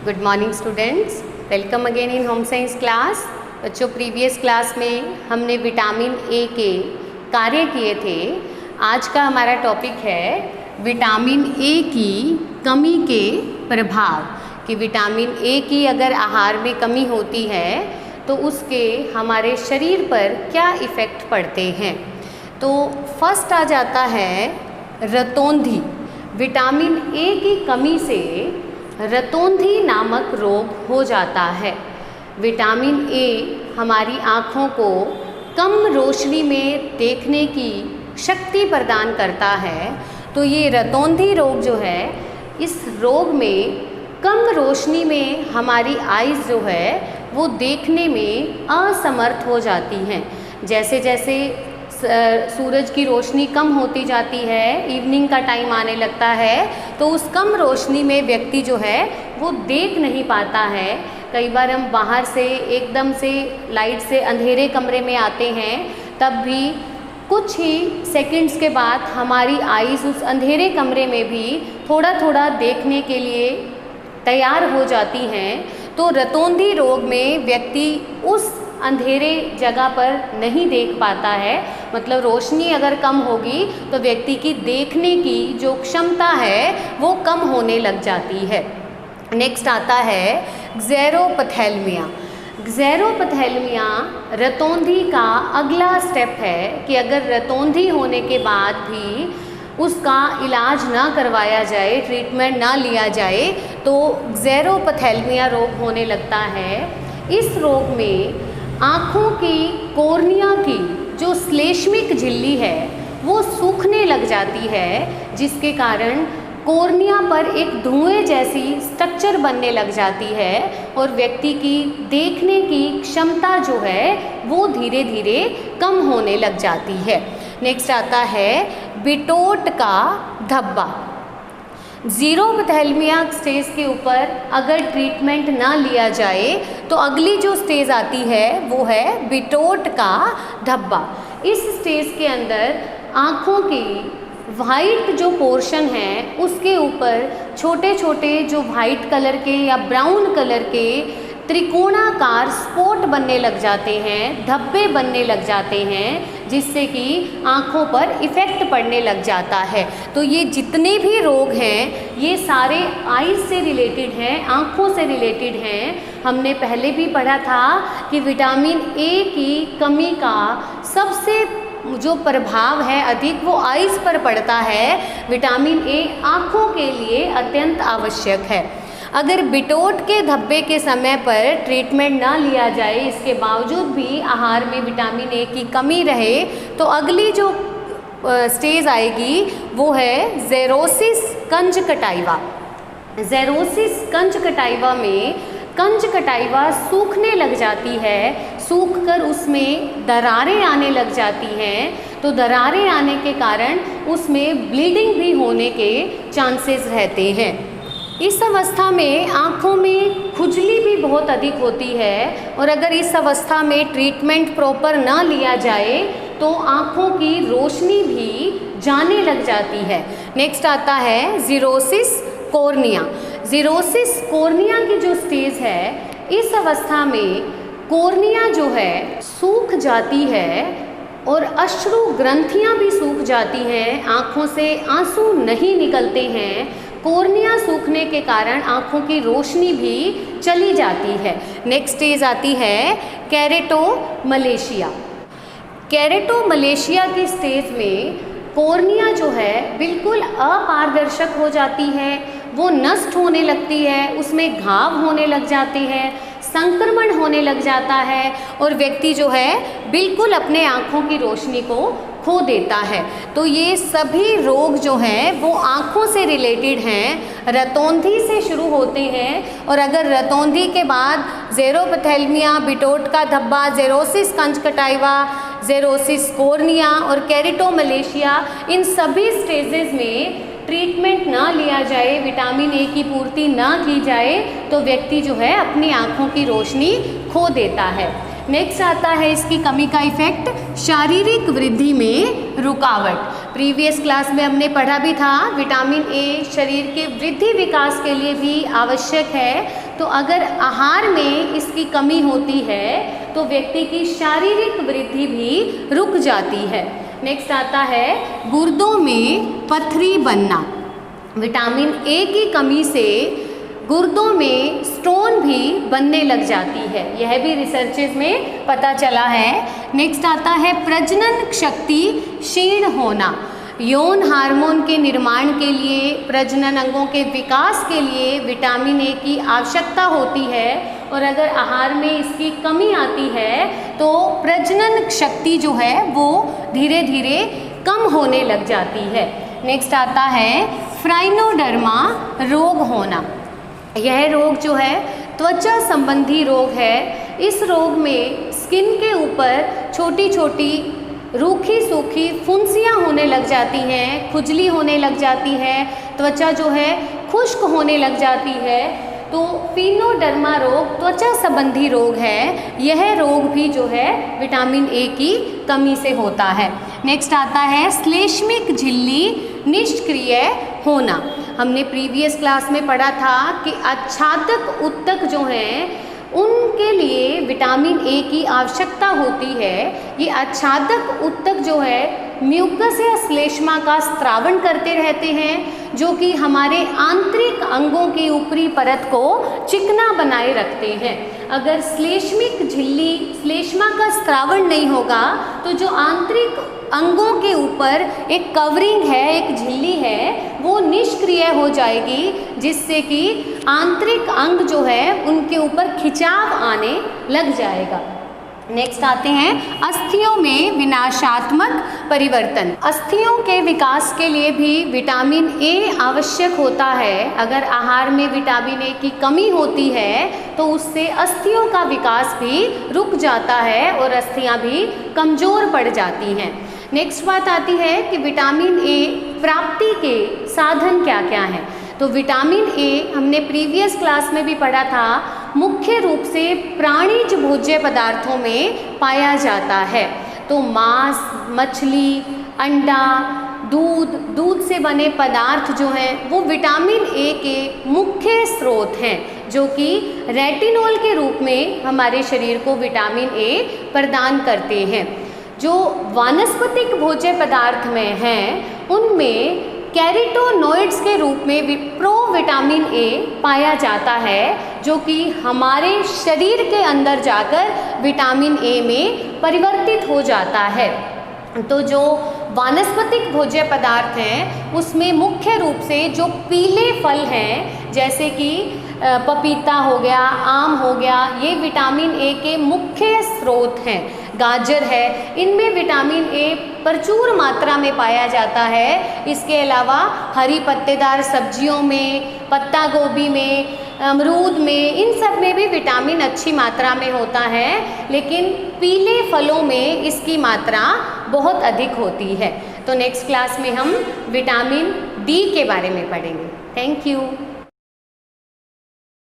Good morning students, welcome again in home science class. बच्चों, previous class में हमने vitamin A के कार्य किए थे। आज का हमारा टॉपिक है विटामिन ए की कमी के प्रभाव, कि विटामिन ए की अगर आहार में कमी होती है तो उसके हमारे शरीर पर क्या इफ़ेक्ट पड़ते हैं। तो फर्स्ट आ जाता है रतौंधी। विटामिन ए की कमी से रतौंधी नामक रोग हो जाता है। विटामिन ए हमारी आँखों को कम रोशनी में देखने की शक्ति प्रदान करता है। तो ये रतौंधी रोग जो है, इस रोग में कम रोशनी में हमारी आइज़ जो है वो देखने में असमर्थ हो जाती हैं। जैसे जैसे सूरज की रोशनी कम होती जाती है, इवनिंग का टाइम आने लगता है, तो उस कम रोशनी में व्यक्ति जो है वो देख नहीं पाता है। कई बार हम बाहर से एकदम से लाइट से अंधेरे कमरे में आते हैं, तब भी कुछ ही सेकंड्स के बाद हमारी आइज़ उस अंधेरे कमरे में भी थोड़ा थोड़ा देखने के लिए तैयार हो जाती हैं। तो रतौंधी रोग में व्यक्ति उस अंधेरे जगह पर नहीं देख पाता है, मतलब रोशनी अगर कम होगी तो व्यक्ति की देखने की जो क्षमता है वो कम होने लग जाती है। नेक्स्ट आता है ग्ज़ेरोपथेल्मिया। ग्ज़ेरोपथेल्मिया रतौंधी का अगला स्टेप है कि अगर रतौंधी होने के बाद भी उसका इलाज ना करवाया जाए, ट्रीटमेंट ना लिया जाए, तो ग्ज़ेरोपथेल्मिया रोग होने लगता है। इस रोग में आँखों की कॉर्निया की जो श्लेष्मिक झिल्ली है वो सूखने लग जाती है, जिसके कारण कॉर्निया पर एक धुएं जैसी स्ट्रक्चर बनने लग जाती है और व्यक्ति की देखने की क्षमता जो है वो धीरे धीरे कम होने लग जाती है। नेक्स्ट आता है बिटोट का धब्बा। ज़ीरोपथेल्मिया स्टेज के ऊपर अगर ट्रीटमेंट ना लिया जाए तो अगली जो स्टेज आती है वो है बिटोट का धब्बा। इस स्टेज के अंदर आँखों की वाइट जो पोर्शन है उसके ऊपर छोटे छोटे जो वाइट कलर के या ब्राउन कलर के त्रिकोणाकार स्पॉट बनने लग जाते हैं, धब्बे बनने लग जाते हैं, जिससे कि आँखों पर इफ़ेक्ट पड़ने लग जाता है। तो ये जितने भी रोग हैं ये सारे आइज़ से रिलेटेड हैं, आँखों से रिलेटेड हैं। हमने पहले भी पढ़ा था कि विटामिन ए की कमी का सबसे जो प्रभाव है अधिक वो आइज़ पर पड़ता है। विटामिन ए आँखों के लिए अत्यंत आवश्यक है। अगर बिटोट के धब्बे के समय पर ट्रीटमेंट ना लिया जाए, इसके बावजूद भी आहार में विटामिन ए की कमी रहे, तो अगली जो स्टेज आएगी वो है ज़ेरोसिस कंजक्टिवा। ज़ेरोसिस कंजक्टिवा में कंजक्टिवा सूखने लग जाती है, सूखकर उसमें दरारें आने लग जाती हैं। तो दरारें आने के कारण उसमें ब्लीडिंग भी होने के चांसेस रहते हैं। इस अवस्था में आँखों में खुजली भी बहुत अधिक होती है और अगर इस अवस्था में ट्रीटमेंट प्रॉपर ना लिया जाए तो आँखों की रोशनी भी जाने लग जाती है। नेक्स्ट आता है ज़ीरोसिस कॉर्निया। ज़ीरोसिस कॉर्निया की जो स्टेज है, इस अवस्था में कॉर्निया जो है सूख जाती है और अश्रु ग्रंथियाँ भी सूख जाती हैं, आँखों से आंसू नहीं निकलते हैं। कॉर्निया सूखने के कारण आँखों की रोशनी भी चली जाती है। नेक्स्ट स्टेज आती है केरेटोमलेशिया। केरेटोमलेशिया की स्टेज में कॉर्निया जो है बिल्कुल अपारदर्शक हो जाती है, वो नष्ट होने लगती है, उसमें घाव होने लग जाते हैं, संक्रमण होने लग जाता है और व्यक्ति जो है बिल्कुल अपने आँखों की रोशनी को खो देता है। तो ये सभी रोग जो हैं वो आँखों से रिलेटेड हैं, रतौंधी से शुरू होते हैं और अगर रतौंधी के बाद ज़ेरोपथेल्मिया, बिटोट का धब्बा, ज़ेरोसिस कंजक्टिवा, ज़ेरोसिस कॉर्निया और केरेटोमलेशिया, इन सभी स्टेजेस में ट्रीटमेंट ना लिया जाए, विटामिन ए की पूर्ति ना की जाए, तो व्यक्ति जो है अपनी आँखों की रोशनी खो देता है। नेक्स्ट आता है इसकी कमी का इफ़ेक्ट शारीरिक वृद्धि में रुकावट। प्रीवियस क्लास में हमने पढ़ा भी था विटामिन ए शरीर के वृद्धि विकास के लिए भी आवश्यक है। तो अगर आहार में इसकी कमी होती है तो व्यक्ति की शारीरिक वृद्धि भी रुक जाती है। नेक्स्ट आता है गुर्दों में पथरी बनना। विटामिन ए की कमी से गुर्दों में स्टोन भी बनने लग जाती है, यह भी रिसर्चेज में पता चला है। नेक्स्ट आता है प्रजनन शक्ति क्षीण होना। यौन हार्मोन के निर्माण के लिए, प्रजनन अंगों के विकास के लिए विटामिन ए की आवश्यकता होती है और अगर आहार में इसकी कमी आती है तो प्रजनन शक्ति जो है वो धीरे धीरे कम होने लग जाती है। नेक्स्ट आता है फ्राइनोडर्मा रोग होना। यह रोग जो है त्वचा संबंधी रोग है। इस रोग में स्किन के ऊपर छोटी छोटी रूखी सूखी फुंसियाँ होने लग जाती हैं, खुजली होने लग जाती है, त्वचा जो है खुश्क होने लग जाती है। तो फिनोडर्मा रोग त्वचा संबंधी रोग है। यह रोग भी जो है विटामिन ए की कमी से होता है। नेक्स्ट आता है श्लेष्मिक झिल्ली निष्क्रिय होना। हमने प्रीवियस क्लास में पढ़ा था कि आच्छादक ऊतक जो हैं उनके लिए विटामिन ए की आवश्यकता होती है। ये आच्छादक ऊतक जो है म्यूकस या श्लेष्मा का स्त्रावण करते रहते हैं, जो कि हमारे आंतरिक अंगों की ऊपरी परत को चिकना बनाए रखते हैं। अगर श्लेष्मिक झिल्ली श्लेष्मा का स्त्रावण नहीं होगा तो जो आंतरिक अंगों के ऊपर एक कवरिंग है, एक झिल्ली है, वो निष्क्रिय हो जाएगी, जिससे कि आंतरिक अंग जो है उनके ऊपर खिंचाव आने लग जाएगा। नेक्स्ट आते हैं अस्थियों में विनाशात्मक परिवर्तन। अस्थियों के विकास के लिए भी विटामिन ए आवश्यक होता है। अगर आहार में विटामिन ए की कमी होती है तो उससे अस्थियों का विकास भी रुक जाता है और अस्थियां भी कमज़ोर पड़ जाती हैं। नेक्स्ट बात आती है कि विटामिन ए प्राप्ति के साधन क्या क्या हैं। तो विटामिन ए हमने प्रीवियस क्लास में भी पढ़ा था, मुख्य रूप से प्राणिज भोज्य पदार्थों में पाया जाता है। तो मांस, मछली, अंडा, दूध से बने पदार्थ जो हैं वो विटामिन ए के मुख्य स्रोत हैं, जो कि रेटिनॉल के रूप में हमारे शरीर को विटामिन ए प्रदान करते हैं। जो वानस्पतिक भोज्य पदार्थ में हैं उनमें कैरोटीनॉइड्स के रूप में प्रोविटामिन ए पाया जाता है, जो कि हमारे शरीर के अंदर जाकर विटामिन ए में परिवर्तित हो जाता है। तो जो वानस्पतिक भोज्य पदार्थ हैं उसमें मुख्य रूप से जो पीले फल हैं, जैसे कि पपीता हो गया, आम हो गया, ये विटामिन ए के मुख्य स्रोत हैं। गाजर है, इनमें विटामिन ए प्रचुर मात्रा में पाया जाता है। इसके अलावा हरी पत्तेदार सब्जियों में, पत्ता गोभी में, अमरूद में, इन सब में भी विटामिन अच्छी मात्रा में होता है, लेकिन पीले फलों में इसकी मात्रा बहुत अधिक होती है। तो नेक्स्ट क्लास में हम विटामिन डी के बारे में पढ़ेंगे। Thank you.